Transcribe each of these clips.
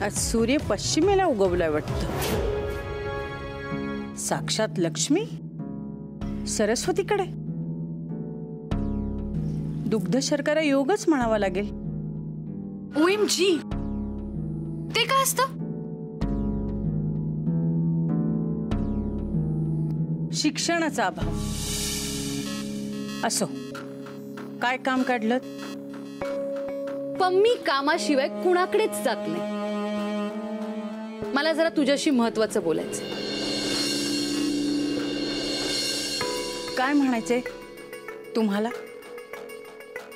आज सूर्य पश्चिमेला उगवलाय वाटतं. साक्षात लक्ष्मी सरस्वतीकडे. दुग्ध शर्करा योगच म्हणावा लागेल. OMG, ते काय असतं? शिक्षणाचा अभाव. असो, काय काम काढलं? पण मी कामाशिवाय कुणाकडेच जात नाही. मला जरा तुझ्याशी महत्वाचं बोलायचं. काय म्हणायचंय तुम्हाला?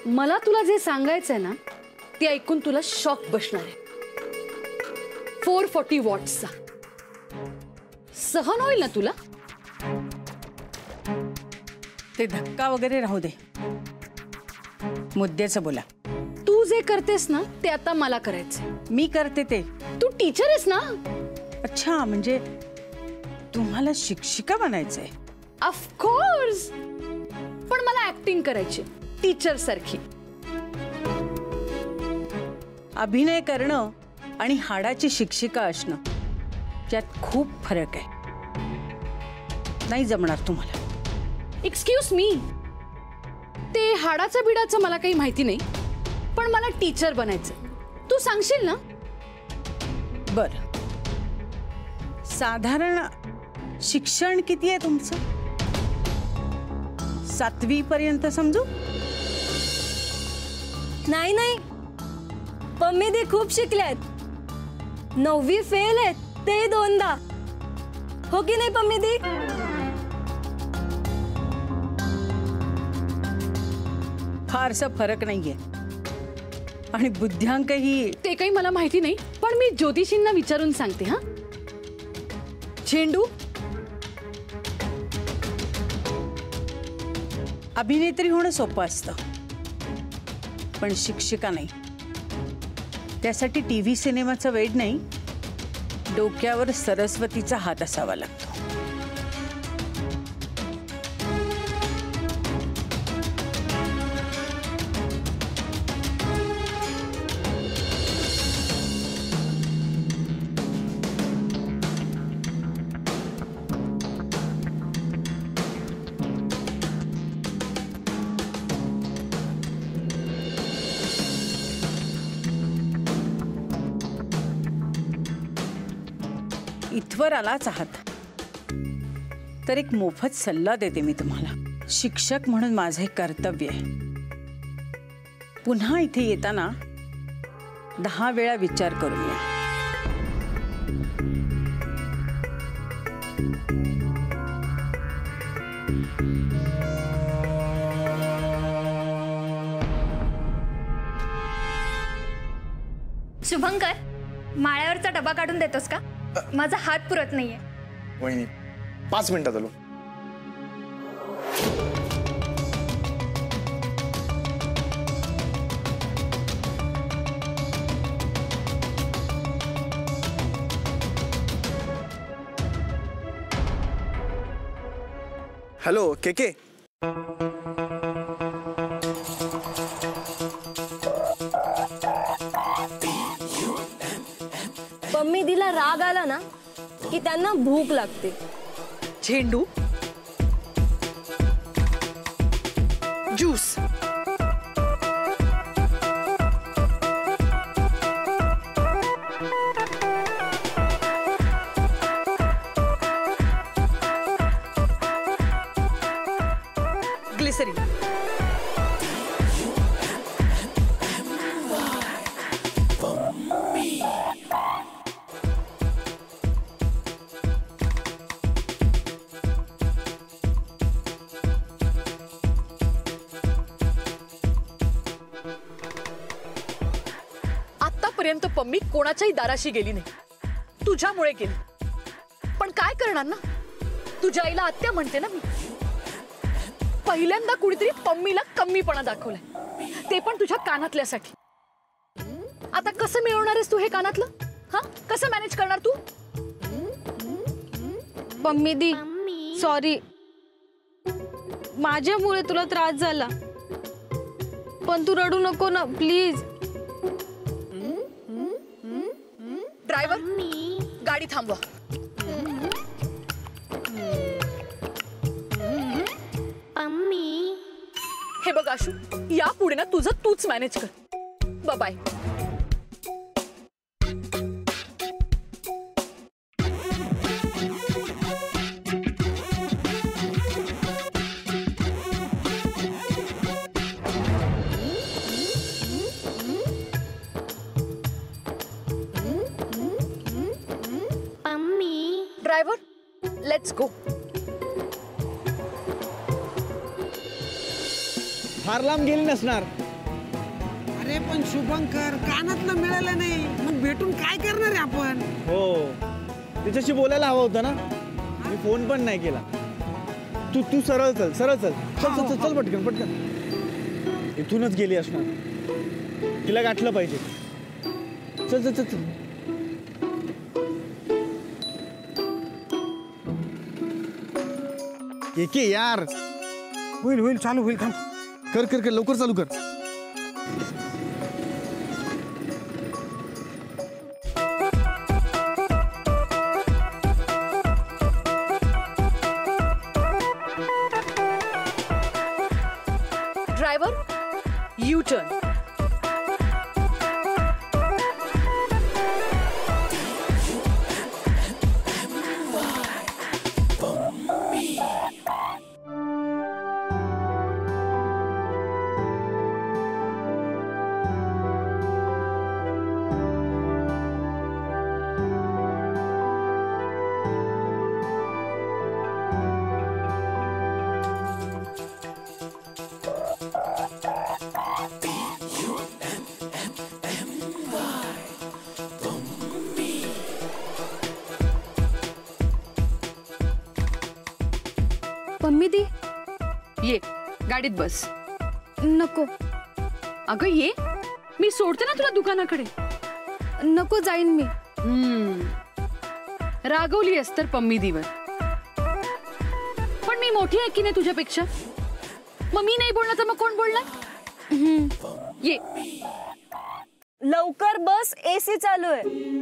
मला तुला जे सांगायचंय ना ते ऐकून तुला शॉक बसणार आहे. 440 वॉट्सचा सहन होईल ना तुला? ते धक्का वगैरे राहू दे, मुद्द्याचं बोला. तू जे करतेस ना ते आता मला करायचंय. मी करते ते. तू टीचर आहेस ना? अच्छा, म्हणजे तुम्हाला शिक्षिका बनायचंय? ऑफकोर्स, पण मला ऍक्टिंग करायची टीचर सारखी. अभिनय करणं आणि हाडाची शिक्षिका असणं यात खूप फरक आहे. नाही जमणार तुम्हाला. एक्सक्यूज मी, ते हाडाचं बिडाचं मला काही माहिती नाही, पण मला टीचर बनायचं. तू सांगशील ना? बर, साधारण शिक्षण किती आहे तुमचं? 7वी पर्यंत समजू? नाही नाही, पम्मी दी खूप शिकल्यात. 9वी फेल आहेत ते 2दा. हो की नाही पम्मी दी? फारसा फरक नाहीये आणि बुद्ध्यांकही. ते काही मला माहिती नाही, पण मी ज्योतिषींना विचारून सांगते. हा झेंडू, अभिनेत्री होणं सोपं असतं, पण शिक्षिका नाही. त्यासाठी टीव्ही सिनेमाचा वेड नाही, डोक्यावर सरस्वतीचा हात असावा लागतो. इथवर आलाच आहात तर एक मोफत सल्ला देते मी तुम्हाला. शिक्षक म्हणून माझे कर्तव्य आहे. पुन्हा इथे येताना 10 वेळा विचार करून या. शुभंकर, माळ्यावरचा डबा काढून देतोस का? माझा हात पुरत नाहीये. वहिनी 5 मिनिटात आलो. हॅलो के. पम्मी दिला राग आला ना की त्यांना भूक लागते. झेंडू, ज्यूस. ग्लिसरीन. आतापर्यंत पम्मी कोणाच्याही दाराशी गेली नाही, तुझ्यामुळे गेली. पण काय करणार ना, तुझ्या आईला आत्या म्हणते ना मी. पहिल्यांदा कुणीतरी पम्मीला कमीपणा दाखवलाय, ते पण तुझ्या कानातल्यासाठी. आता कसं मिळवणार आहेस तू हे कानातलं? हा, कसं मॅनेज करणार तू? पम्मी दी सॉरी, माझ्यामुळे तुला त्रास झाला, पण तू रडू नको ना प्लीज. ड्रायव्हर गाडी थांबवा. हे बघ आशू, या पुढे ना तुझं तूच मॅनेज कर. बाय. Driver, let's go. फार लांब गेली नसणार. अरे पण शुभंकर, कानातलं मिळालं नाही, मग भेटून काय करणार आहे आपण? हो, तिच्याशी बोलायला हवं होतं ना. मी फोन पण नाही केला. तू सरळ चल, सरळ चल. चल चल चल पटकन पटकन. इथूनच गेली असणार. तिला गाठलं पाहिजे. चल चल चल चल. एके यार, होईल होईल, चालू होईल. थांब. कर कर कर, लवकर चालू कर. Driver, U turn. मम्मी दी. ये गाडीत बस. नको अगं ये, मी सोडते ना तुला दुकानाकडे. नको, जाईन मी. रागवली आहेस तर पम्मीदीवर. पण मी मोठी आहे की नाही तुझ्यापेक्षा? मग मी नाही बोलणार तर मग कोण बोलणार? ये. लवकर बस, एसी चालू आहे.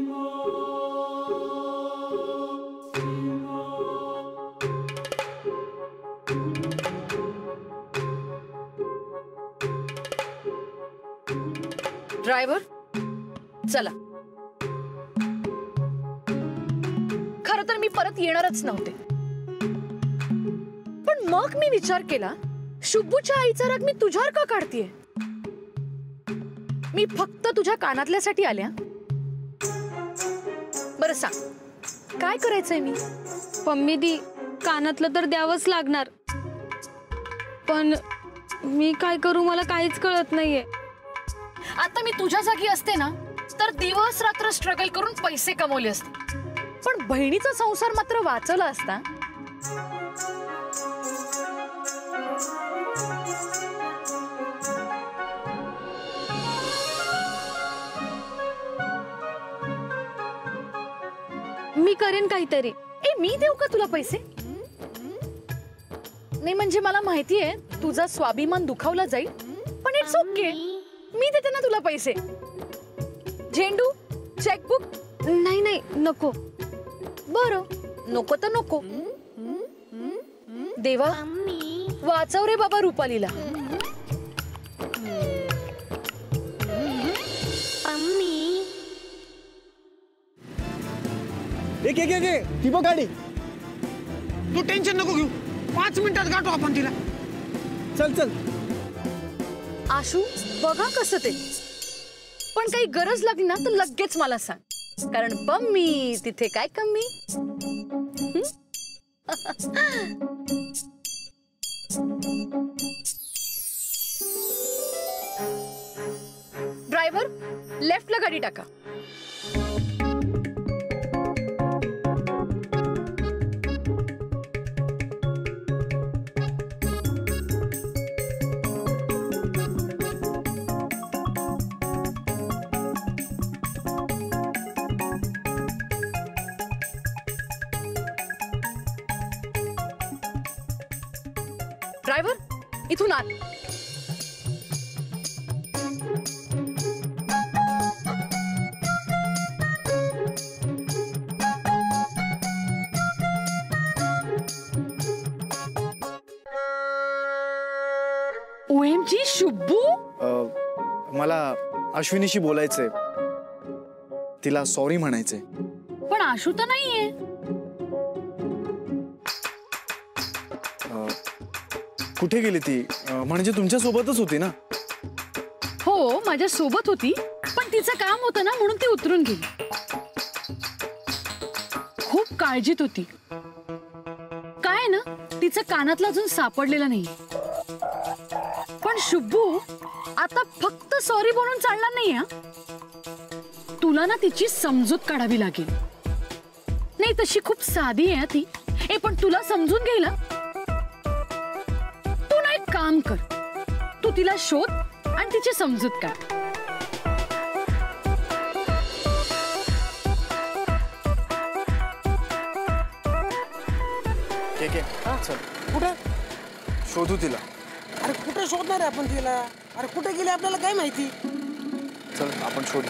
ड्रायव्हर, चला. खरं तर मी परत येणारच नव्हते, पण मग मी विचार केला, शुभूच्या आईचा राग मी तुझ्यावर का काढतीये? मी फक्त तुझ्या कानातल्यासाठी आल्या. बरं सांग, काय करायचंय मी? मम्मी दी, कानातलं तर द्यावंच लागणार, पण मी काय करू मला काहीच कळत नाहीये. आता मी तुझ्या जागी असते ना तर दिवस रात्र स्ट्रगल करून पैसे कमवले असते, पण बहिणीचा संसार मात्र वाचवला असता. मी करेन काहीतरी. मी देऊ का तुला पैसे? नाही म्हणजे मला माहितीये तुझा स्वाभिमान दुखावला जाईल, पण इट्स ओके. मी देते ना तुला पैसे. झेंडू, चेकबुक? नाही नाही, नको. बरं, नको तर नको. देवा वाचव रे बाबा रुपालीला. ती बघ गाडी. तू टेन्शन नको घेऊ, 5 मिनिटात गाठू आपण तिला. चल चल. आशू, बघा कसं ते. पण काही गरज लागली ना तर लगेच मला सांग, कारण पम्मी तिथे काय कमी. ड्रायव्हर, लेफ्टला गाडी टाका. ड्रायव्हर, इथून आत. माझी शुभू. मला अश्विनीशी बोलायचंय, तिला सॉरी म्हणायचंय. पण आशू तर नाहीये. कुठे गेली ती? म्हणजे तुमच्या सोबतच होती ना? हो, माझ्या सोबत होती, पण तिचं काम होतं ना म्हणून ती उतरून गेली. खूप काळजीत होती. काय ना, तिचं कानातलं अजून सापडलेलं नाही. पण शुभू, आता फक्त सॉरी बोलून चालणार नाही. हा, तुला ना तिची समजूत काढावी लागेल. नाही, तशी खूप साधी आहे ती. पण तुला समजून घ्यायला तू ना एक काम कर, तू तिला शोध आणि तिची समजूत काढ. चल, कुठे शोधू तिला? अरे कुठे शोधणार आहे आपण तिला? अरे कुठे गेली आपल्याला काय माहिती? चल आपण शोधू.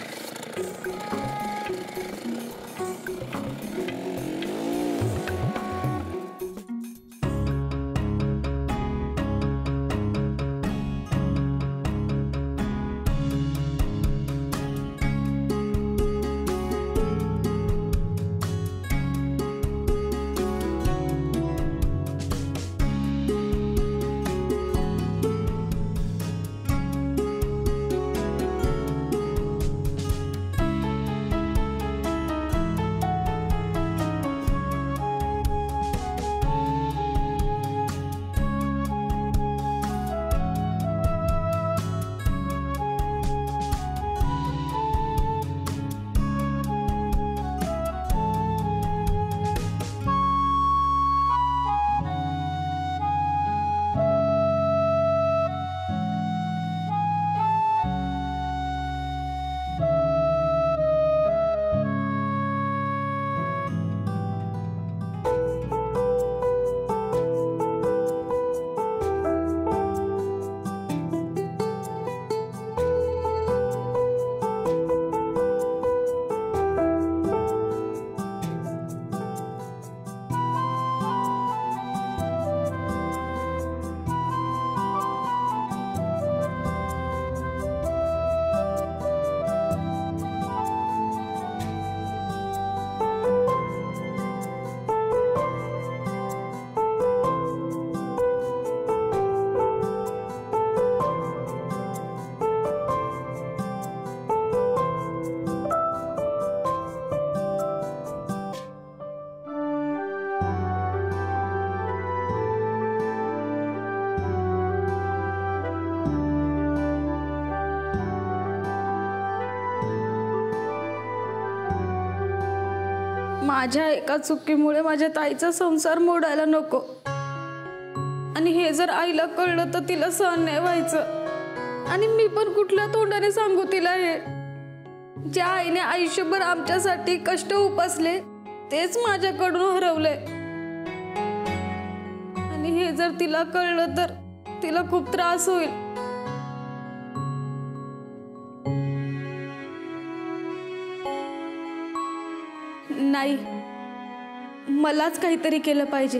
माझ्या एका चुकीमुळे माझ्या ताईचा संसार मोडायला नको. आणि हे जर आईला कळलं तर तिला सहन नाही व्हायचं. आणि मी पण कुठल्या तोंडाने सांगू तिला हे? ज्या आईने आयुष्यभर आमच्यासाठी कष्ट उपसले तेच माझ्याकडून हरवले. आणि हे जर तिला कळलं तर तिला खूप त्रास होईल. नाही, मलाच काहीतरी केलं पाहिजे.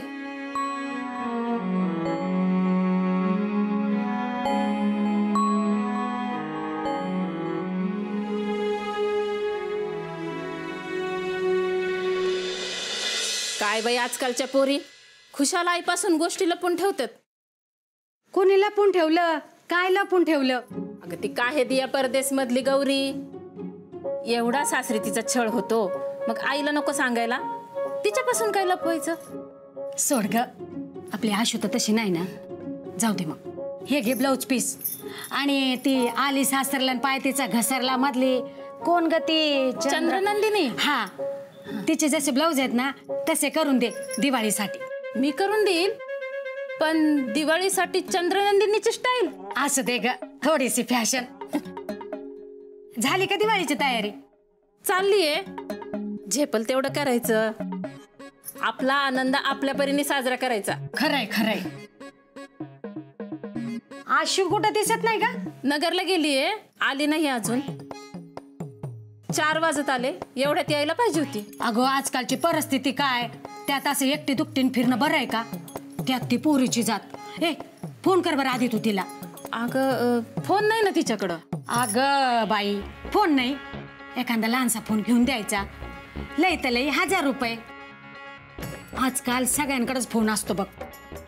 काय बाई, आजकालच्या पोरी खुशाल आईपासून गोष्टी लपून ठेवतात. कोणी लपून ठेवलं? काय लपून ठेवलं? अगं ती काय दिया परदेश मधली गौरी, एवढा सासरी तिचा छळ होतो, मग आईला नको सांगायला? तिच्यापासून काय लपवायचं? सोड ग, आपली आशू तर तशी नाही ना. जाऊ दे मग. हे घे ब्लाऊज पीस. आणि ती आली सासरला पाय तिचा घसरला मधली कोण ग ती? चंद्रनंदिनी. हा, तिचे जसे ब्लाऊज आहेत ना तसे करून दे दिवाळीसाठी. मी करून देईल, पण दिवाळीसाठी चंद्रनंदिनीची स्टाईल. असं दे ग, थोडीशी फॅशन. झाली का दिवाळीची तयारी? चाललीये. झेपल तेवढं करायचं. आपला आनंद आपल्या परीने साजरा करायचा. खरंय खरंय. आशू कुठं दिसत नाही का? नगरला गेलीये, आली नाही अजून. 4 वाजत आले, एवढ्यात यायला पाहिजे होती. अगं आजकालची परिस्थिती काय, त्यात असं एकटी दुकटीन फिरणं बरं आहे का? त्यात ती पोरीची जात. फोन कर बरं आधी तू तिला. अगं फोन नाही ना तिच्याकडं. अगं बाई, फोन नाही, एखादा लहानसा फोन घेऊन द्यायचा. लय तर लय 1000 रुपये. आजकाल सगळ्यांकडेच फोन असतो बघ.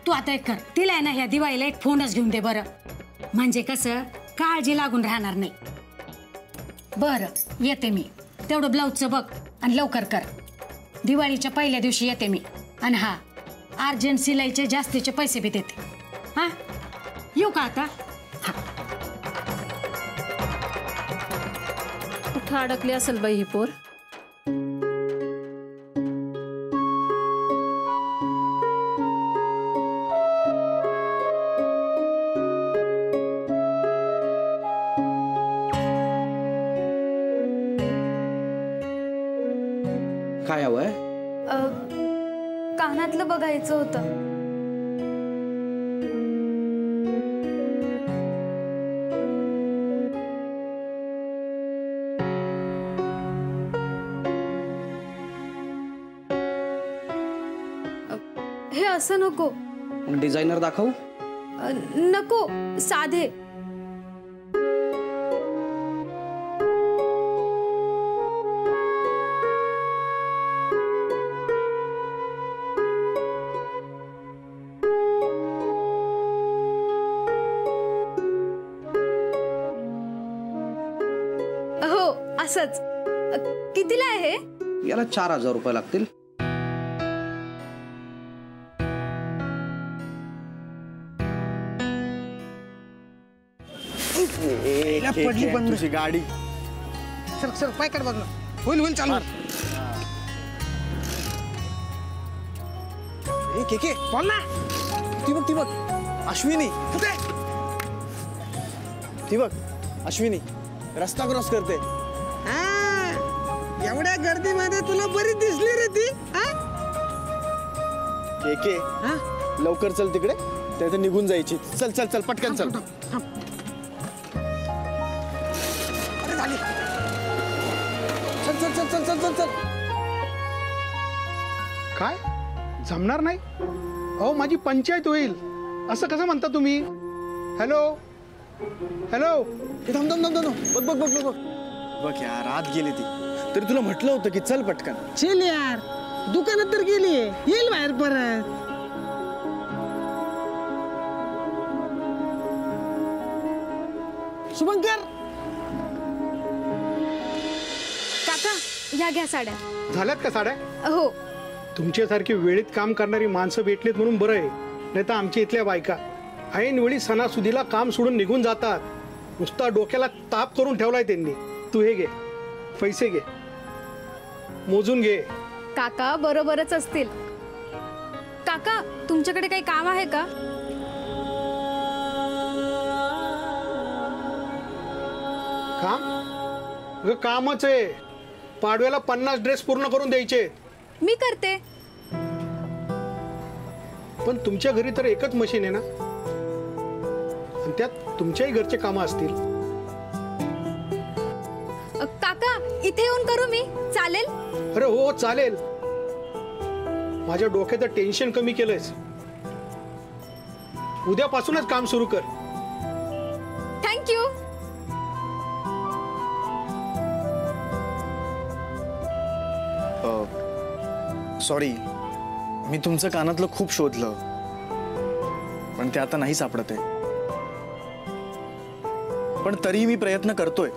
तू आता एक कर, तिला आहे ना ह्या दिवाळीला एक फोनच घेऊन दे बरं. म्हणजे कसं काळजी लागून राहणार नाही. बरं येते मी. तेवढं ब्लाऊजचं बघ आणि लवकर कर. दिवाळीच्या पहिल्या दिवशी येते मी. आणि हा, अर्जंट सिलाईचे जास्तीचे पैसे बी देते. हा, येऊ का आता? हा. कुठं अडकली असेल बाई ही पोर. काय हवंय? कानातलं बघायचं होतं. हे असं नको. डिझायनर दाखवू? नको, साधे. हो असंच. कितीला आहे? याला 4000 रुपये लागतील. पडली पण तुझी गाडी. सर सर पाय काढ बाजूला. होईल होईल चालू. ए के बोल ना. ती बघ अश्विनी. कुठे? ती बघ अश्विनी रस्ता क्रॉस करते. एवढ्या गर्दीमध्ये तुला बरी दिसली रे ती. के लवकर चल तिकडे. ते निघून जायची. चल चल चल पटकन चल. अरे झाली. चल चल चल चल चल चल चल. काय जमणार नाही? अहो माझी पंचायत होईल असं कसं म्हणता तुम्ही? Hello hello. थांब थांब थांब थांब. बघ बघ बघ बघ बघ यार, आत गेली ती. तरी तुला म्हटलं होतं की चल पटकन. चल यार, दुकानात तर गेली. येईल बाहेर परत. शुभंकर. काका ह्या घ्या साड्या. झाल्यात का साड्या? हो. तुमच्यासारखी वेळेत काम करणारी माणसं भेटलीत म्हणून बरं आहे. नाही तर आमच्या इथल्या बायका ऐन वेळी सणासुदीला काम सोडून निघून जातात. नुसता डोक्याला ताप करून ठेवलाय त्यांनी. तू हे घे, पैसे घे, मोजून घे. काका बरोबरच असतील. काका तुमच्याकडे काही काम आहे का? काम? कामच आहे. पाडव्याला 50 ड्रेस पूर्ण करून द्यायचे. मी करते. पण तुमच्या घरी तर एकच मशीन आहे ना, आणि त्यात तुमच्याही घरचे कामं असतील. काका इथे येऊन करू मी? चालेल? अरे हो चालेल. माझ्या डोक्याचं टेन्शन कमी केलंयस. उद्यापासूनच काम सुरू कर. थँक्यू. सॉरी, मी तुमचं कानातलं खूप शोधलं पण ते आता नाही सापडत आहे. पण तरीही मी प्रयत्न करतोय.